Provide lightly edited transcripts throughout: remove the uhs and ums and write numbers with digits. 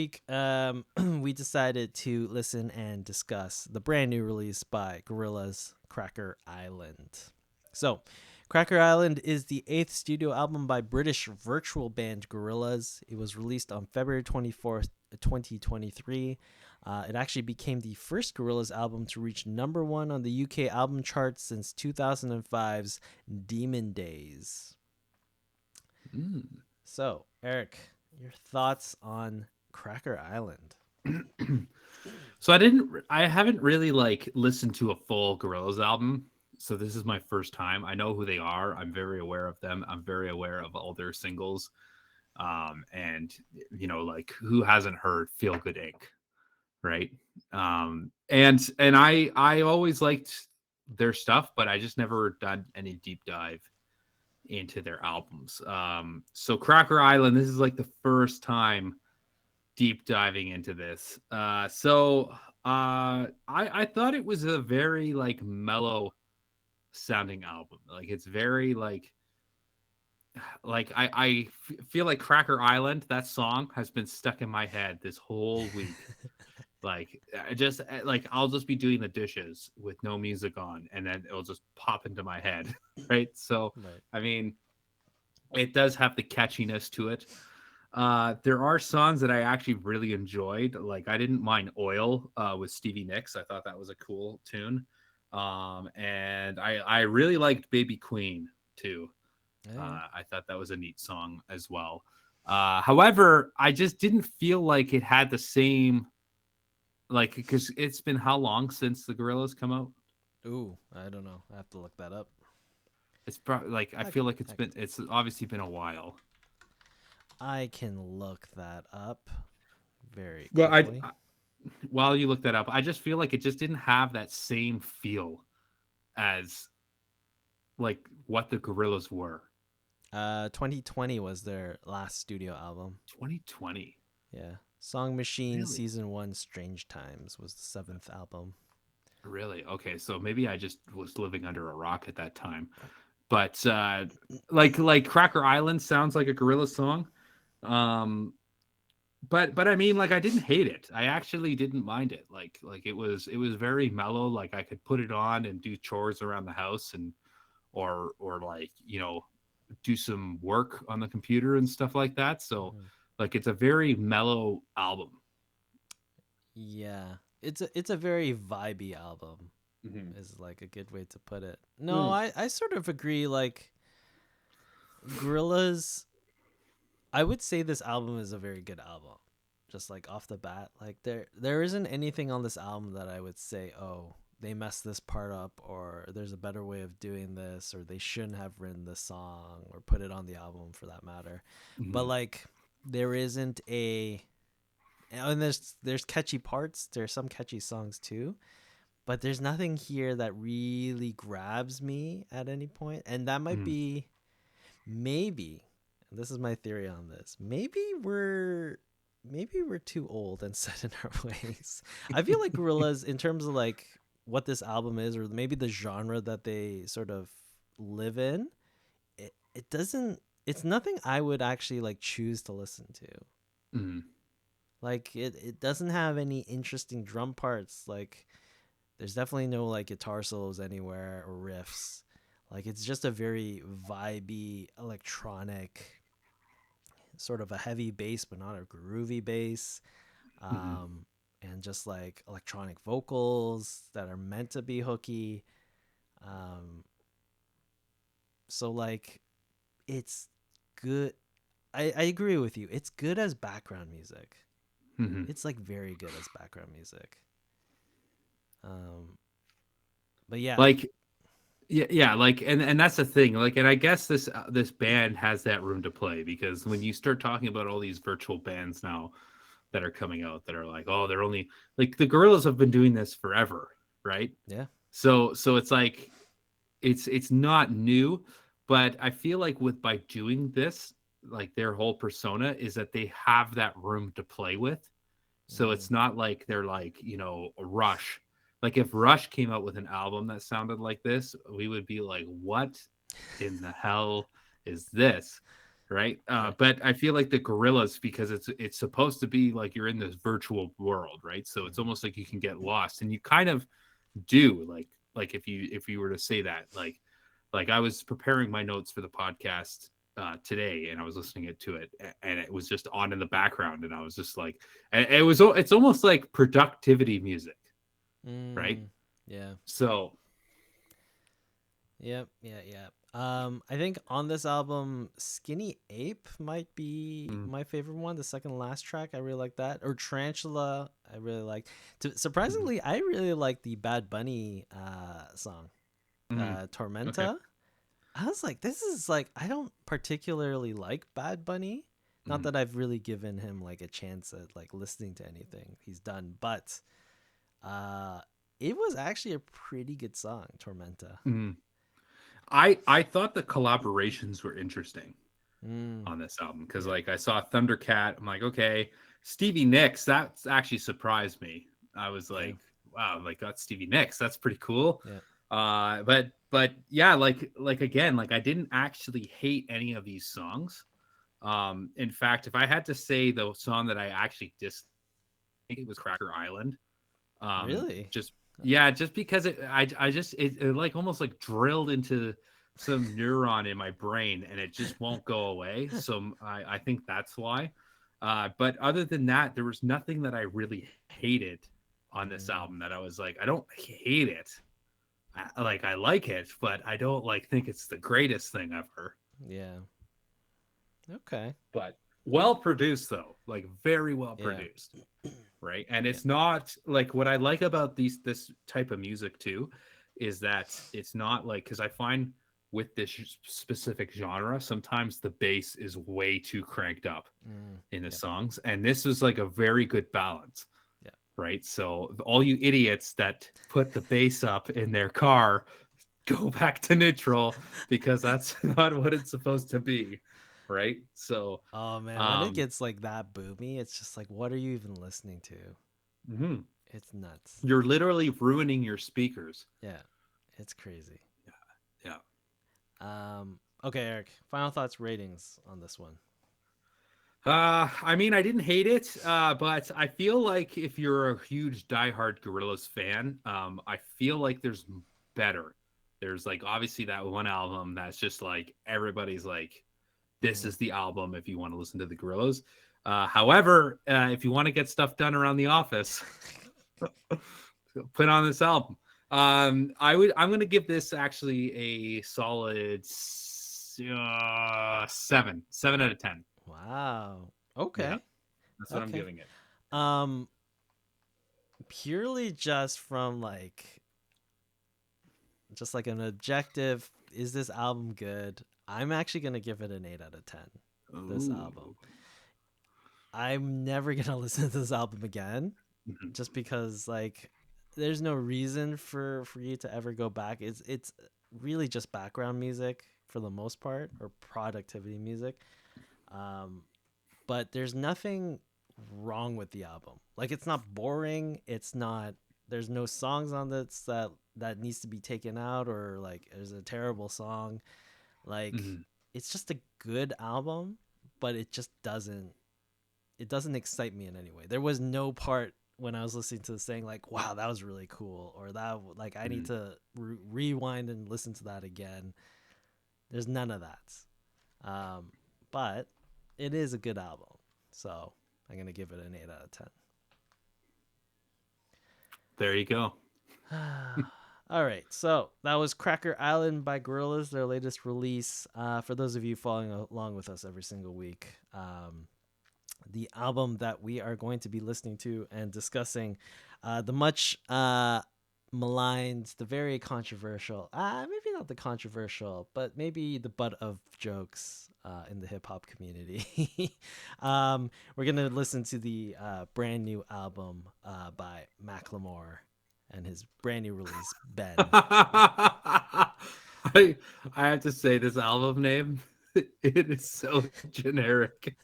week, we decided to listen and discuss the brand new release by Gorillaz, Cracker Island. So, Cracker Island is the eighth studio album by British virtual band Gorillaz. It was released on February 24th, 2023. It actually became the first Gorillaz album to reach number one on the UK album charts since 2005's Demon Days. So, Eric, your thoughts on Cracker Island? So I haven't really like listened to a full Gorillaz album. So this is my first time. I know who they are. I'm very aware of them. I'm very aware of all their singles. And like who hasn't heard Feel Good Inc., right? And I always liked their stuff, but I just never done any deep dive into their albums. So Cracker Island, this is like the first time deep diving into this. I thought it was a very like mellow sounding album. Like it's very like feel like Cracker Island, that song has been stuck in my head this whole week. Like I just like I'll just be doing the dishes with no music on and then it'll just pop into my head. Right. So Right. I mean it does have the catchiness to it. There are songs that I actually really enjoyed. Like I didn't mind Oil with Stevie Nicks. I thought that was a cool tune. And I really liked Baby Queen too. Yeah. I thought that was a neat song as well. However, I just didn't feel like it had the same like because it's been how long since the Gorillaz come out? Ooh, I don't know. I have to look that up. It's probably like I I, feel like I can it's obviously been a while. I can look that up very Well, quickly. while you look that up, I just feel like it just didn't have that same feel as like what the Gorillas were. 2020 was their last studio album. 2020. Yeah. Song Machine Really? Season 1 Strange Times was the seventh album. Really? Okay, so maybe I just was living under a rock at that time. But like Cracker Island sounds like a Gorilla song. Um but I mean like I didn't hate it. I actually didn't mind it. Like it was very mellow. Like I could put it on and do chores around the house and or like do some work on the computer and stuff like that. So Mhm. like it's a very mellow album. Yeah. It's a very vibey album Mm-hmm. is like a good way to put it. No, Mm. I sort of agree like Gorillaz I would say this album is a very good album. Just like off the bat, like there isn't anything on this album that I would say, "Oh, they messed this part up," or "There's a better way of doing this," or "They shouldn't have written this song," or put it on the album for that matter. But Mm-hmm. like there isn't a and there's catchy parts, there's some catchy songs too, but there's nothing here that really grabs me at any point. And that might Mm-hmm. be maybe this is my theory on this. Maybe we're too old and set in our ways. I feel like Gorillaz, in terms of like what this album is, or maybe the genre that they sort of live in, it doesn't. It's nothing I would actually like choose to listen to. Mm-hmm. Like it doesn't have any interesting drum parts. Like there's definitely no like guitar solos anywhere or riffs. Like it's just a very vibey electronic sort of a heavy bass, but not a groovy bass. Mm-hmm. Um, and just like electronic vocals that are meant to be hooky. Um, so like it's good. I agree with you. It's good as background music. Mm-hmm. It's like very good as background music. Um, but yeah, Like yeah, like and that's the thing. Like and I guess this band has that room to play because when you start talking about all these virtual bands now that are coming out that are like, oh, they're only like the Gorillas have been doing this forever, right? yeah, So it's like it's not new, but I feel like with by doing this, like their whole persona is that they have that room to play with. So mm, it's not like they're like, a Rush. Like if Rush came out with an album that sounded like this, we would be like, what in the hell is this? right? Right. But I feel like the Gorillaz, because it's supposed to be like you're in this virtual world, right? So it's Mhm. almost like you can get lost, and you kind of do like if you were to say that like I was preparing my notes for the podcast today, and I was listening to it, and it was just on in the background, and I was just like, and it's almost like productivity music, right? Yeah. So Yep. Yeah. Yeah. I think on this album, Skinny Ape might be mm, my favorite one. The second last track, I really like that. Or Tarantula, I really like. mhm, Surprisingly, I really like the Bad Bunny song, mhm, okay. Tormenta. I was like, this is like, I don't particularly like Bad Bunny. Not Mhm, that I've really given him like a chance at like listening to anything he's done, but uh, it was actually a pretty good song, Tormenta. mhm. I thought the collaborations were interesting Mm, on this album because yeah, like I saw Thundercat, I'm like, okay, Stevie Nicks, that's actually surprised me. I was yeah, like, wow, like that's Stevie Nicks, that's pretty cool. yeah. But yeah, like again, like I didn't actually hate any of these songs. In fact, if I had to say the song that I actually disliked, it was Cracker Island. Really? Just yeah, just because I just it like almost like drilled into some neuron in my brain, and it just won't go away. So I think that's why. But other than that, there was nothing that I really hated on this Mm, album that I was like, I don't hate it. I like it, but I don't like think it's the greatest thing ever. yeah. Okay. But well produced though, like very well Yeah. produced, right? And Yeah. it's not like what I like about this type of music too is that it's not like because I find with this specific genre sometimes the bass is way too cranked up Mm, in the yeah. songs, and this is like a very good balance, Yeah. right? So all you idiots that put the bass up in their car, go back to neutral because that's not what it's supposed to be, right? So Oh man, when it um gets like that boomy, it's just like, what are you even listening to? mhm. It's nuts. You're literally ruining your speakers. Yeah, it's crazy. Yeah. Okay, Eric. Final thoughts, ratings on this one. I mean, I didn't hate it, but I feel like if you're a huge diehard Gorillaz fan, I feel like there's better. There's like obviously that one album that's just like everybody's like, this Mm. is the album if you want to listen to the Gorillaz. However, if you want to get stuff done around the office, put on this album. I'm gonna give this actually a solid 7 out of 10. Wow. Yeah, Okay. that's what I'm Okay. giving it. Um, Purely just from like, just like an objective, is this album good? I'm actually gonna give it an 8 out of 10. This album. Ooh. I'm never gonna listen to this album again, Mhm. just because like, there's no reason for you to ever go back. It's really just background music for the most part, or productivity music. Um, but there's nothing wrong with the album. Like, it's not boring. It's not. There's no songs on this that needs to be taken out, or like there's a terrible song. Like, Mhm. it's just a good album, but it doesn't excite me in any way. There was no part when I was listening to this saying like, "Wow, that was really cool," or "That like I need Mhm. to rewind and listen to that again." There's none of that. But it is a good album, so I'm gonna give it an 8 out of 10. There you go. All right, so that was Cracker Island by Gorillaz, their latest release. For those of you following along with us every single week, the album that we are going to be listening to and discussing, the much maligned, the very controversial, maybe not the controversial, but maybe the butt of jokes in the hip hop community. We're going to listen to the brand new album by Macklemore and his brand new release, Ben. I I have to say this album name, it is so generic.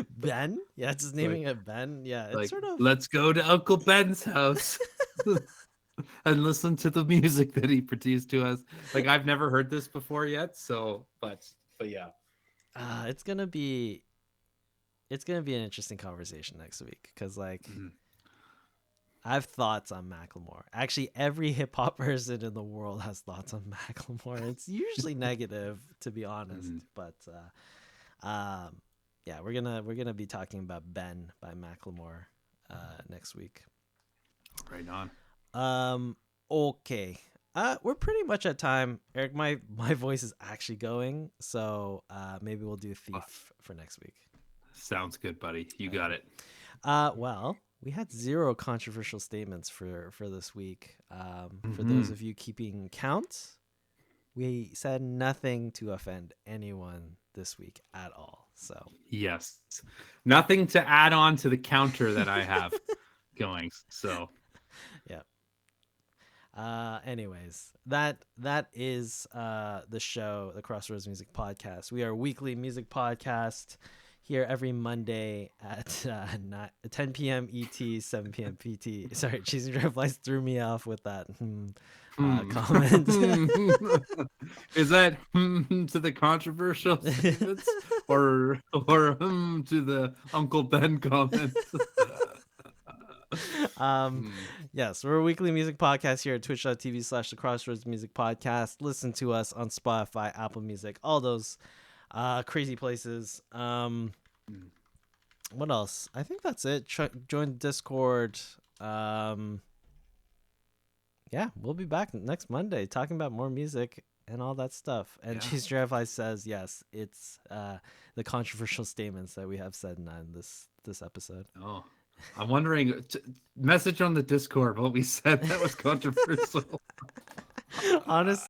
Ben? Yeah, it's just Like naming it Ben. Yeah, it's like sort of. let's go to Uncle Ben's house and listen to the music that he produced to us. Like I've never heard this before yet, so but yeah. it's gonna be an interesting conversation next week because like Mhm. I have thoughts on Macklemore. Actually, every hip hop person in the world has thoughts on Macklemore. It's usually negative, to be honest, Mhm. but yeah, we're gonna be talking about Ben by Macklemore next week. Right on. Um, okay. We're pretty much at time. Eric, my voice is actually going, so maybe we'll do Well, Thief for next week. sounds good, buddy. You All right. got it. Well, we had zero controversial statements for this week. For those Hmm. of you keeping count, we said nothing to offend anyone this week at all. So, Yes. Nothing to add on to the counter that I have going. So, yeah. Anyways, that is the show, the Crossroads Music Podcast. We are a weekly music podcast here every Monday at 10 p.m. ET, 7 p.m. PT. Sorry, Cheesy Drive Lights threw me off with that hmm. comment. Is that to the controversial statements or to the Uncle Ben comments? um, Hmm. yes, we're a weekly music podcast here at twitch.tv/the Crossroads Music Podcast. Listen to us on Spotify, Apple Music, all those crazy places. Hmm. What else? I think that's it. Join Discord. Um, yeah, we'll be back next Monday talking about more music and all that stuff. And Yeah. Cheese Draft says yes, it's the controversial statements that we have said in this episode. Oh, I'm wondering. Message on the Discord what we said that was controversial. Honestly.